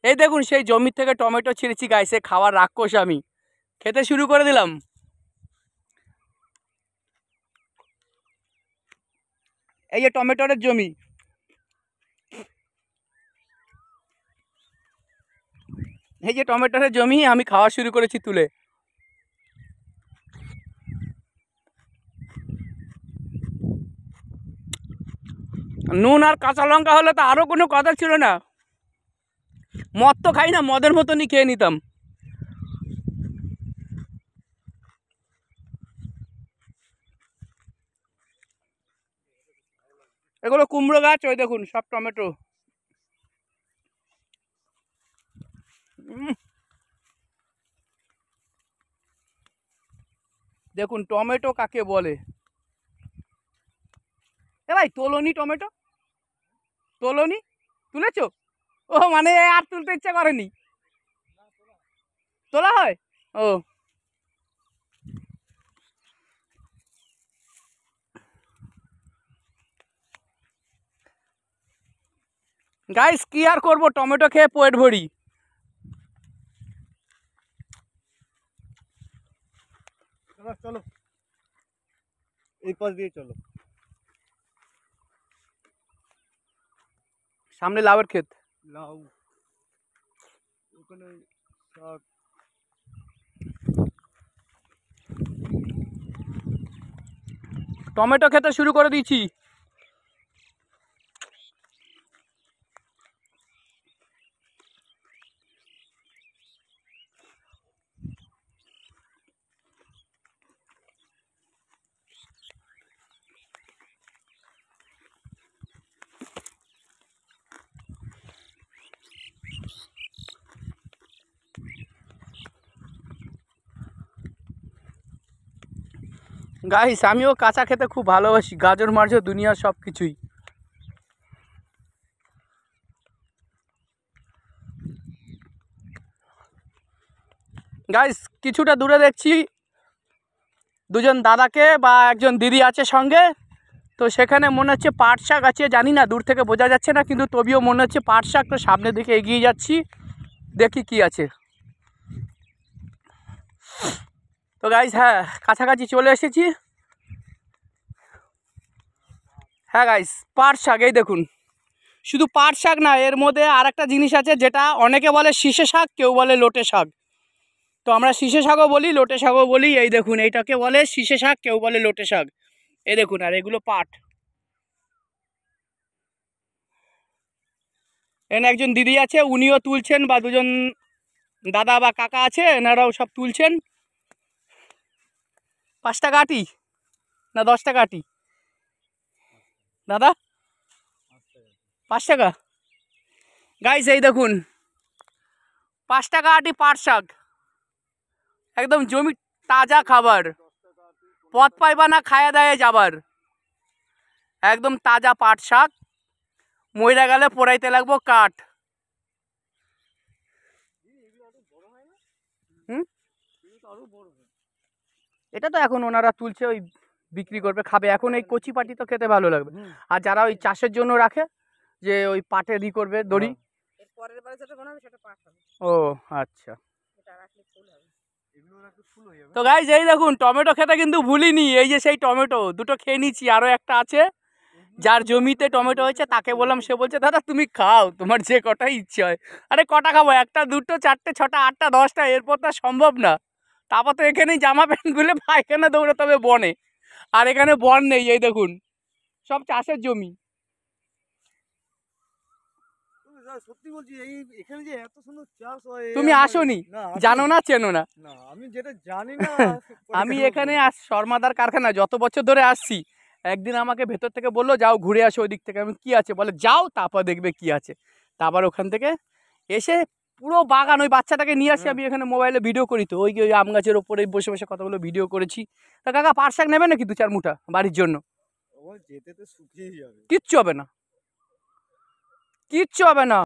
এই দেখুন সেই জমি থেকে টমেটো ছিঁড়েছি গাইছে, খাওয়ার রাক্ষস আমি। খেতে শুরু করে দিলাম। এই যে টমেটোর জমি, এই যে টমেটোর জমি আমি খাওয়া শুরু করেছি তুলে। নুন আর কাঁচা লঙ্কা হলে তো আরও কোনো কথা ছিল না। মদ তো খাই না, মদের মতনই খেয়ে নিতাম। এগুলো কুমড়ো গাছ, ওই দেখুন সব টমেটো। দেখুন টমেটো কাকে বলে। এ ভাই তোলনি টমেটো, তোলনি, তুলেছো? ও মানে আর তুলতে ইচ্ছা করেনি, তোলা হয়। ও গাইস কি আর করবো, টমেটো খেয়ে পেট ভরি। চলো এই পাশ দিয়ে চলো, সামনে লাউয়ের ক্ষেত। লাউ ওখানে শাক। টমেটো খেতে শুরু করে দিয়েছি। গাইস আমিও কাঁচা খেতে খুব ভালোবাসি, গাজর মার্জর দুনিয়ার সব কিছুই। গাইস কিছুটা দূরে দেখছি দুজন দাদাকে বা একজন দিদি আছে সঙ্গে। তো সেখানে মনে হচ্ছে পাট শাক আছে, জানি না, দূর থেকে বোঝা যাচ্ছে না, কিন্তু তবেও মনে হচ্ছে পাট শাক। তো সামনের দিকে এগিয়ে যাচ্ছি, দেখি কি আছে। তো গাইস হ্যাঁ, কাছাকাছি চলে এসেছি। হ্যাঁ গাইস পাট শাক, এই দেখুন। শুধু পাট শাক না, এর মধ্যে আর একটা জিনিস আছে যেটা অনেকে বলে শীষে শাক, কেউ বলে লোটে শাক। তো আমরা শীষে শাকও বলি, লোটে শাকও বলি। এই দেখুন এইটাকে বলে শীষে শাক, কেউ বলে লোটে শাক। এই দেখুন, আর এগুলো পাট। এখানে একজন দিদি আছে, উনিও তুলছেন, বা দুজন দাদা বা কাকা আছে, এনারাও সব তুলছেন। 5 টাকা আটি না 10 টাকা আটি দাদা? 5 টাকা। গাইস এই দেখুন 5 টাকা আটি পাট শাক, একদম জমি তাজা খাবার, পথ পাইবা না খায়া দায়ে যাবার। একদম তাজা পাট শাক, মইরা গেলে পোড়াইতে লাগবো কাঠ। এটা তো এখন ওনারা তুলছে, ওই বিক্রি করবে, খাবে। এখন এই কচি পাটি তো খেতে ভালো লাগবে। আর যারা ওই চাষের জন্য রাখে, যে ওই পাটে ই করবে দড়ি। ও আচ্ছা। তো গাইস এই দেখুন টমেটো খেতে কিন্তু ভুলিনি। এই যে সেই টমেটো দুটো খেয়ে নিচ্ছি, আরও একটা আছে যার জমিতে টমেটো হয়েছে, তাকে বললাম, সে বলছে দাদা তুমি খাও, তোমার যে কটা ইচ্ছে হয়। আরে কটা খাবো, একটা দুটো চারটে ছটা আটটা 10টা, এরপর তো সম্ভব না। তারপর তো এখানেই জামা প্যান্ট খুলে পায়খানা দৌড়াতে হবে বনে, আর এখানে বন নেই। এই দেখুন সব চাষের জমি। সত্যি বলছি, এই এখানে যে এত সুন্দর চাষ হয় তুমি আসোনি, জানো না, চেনো না। না আমি যেটা জানি না। আমি এখানে শর্মাদার কারখানা যত বছর ধরে আসছি, একদিন আমাকে ভেতর থেকে বললো যাও ঘুরে আসো ওই দিক থেকে। আমি কি আছে বলে, যাও তারপর দেখবে কি আছে। তারপর ওখান থেকে এসে পুরো বাগান, ওই বাচ্চাটাকে নিয়ে আসি আমি এখানে মোবাইলে ভিডিও করি। তো ওই ওই আম গাছের ওপরে বসে বসে কতগুলো ভিডিও করেছি। তা কাকা পাট শাক নেবে নাকি 2-4 মুঠা বাড়ির জন্য? যেতে তো শুকিয়ে যাবে, কিচ্ছু হবে না, কিচ্ছু হবে না।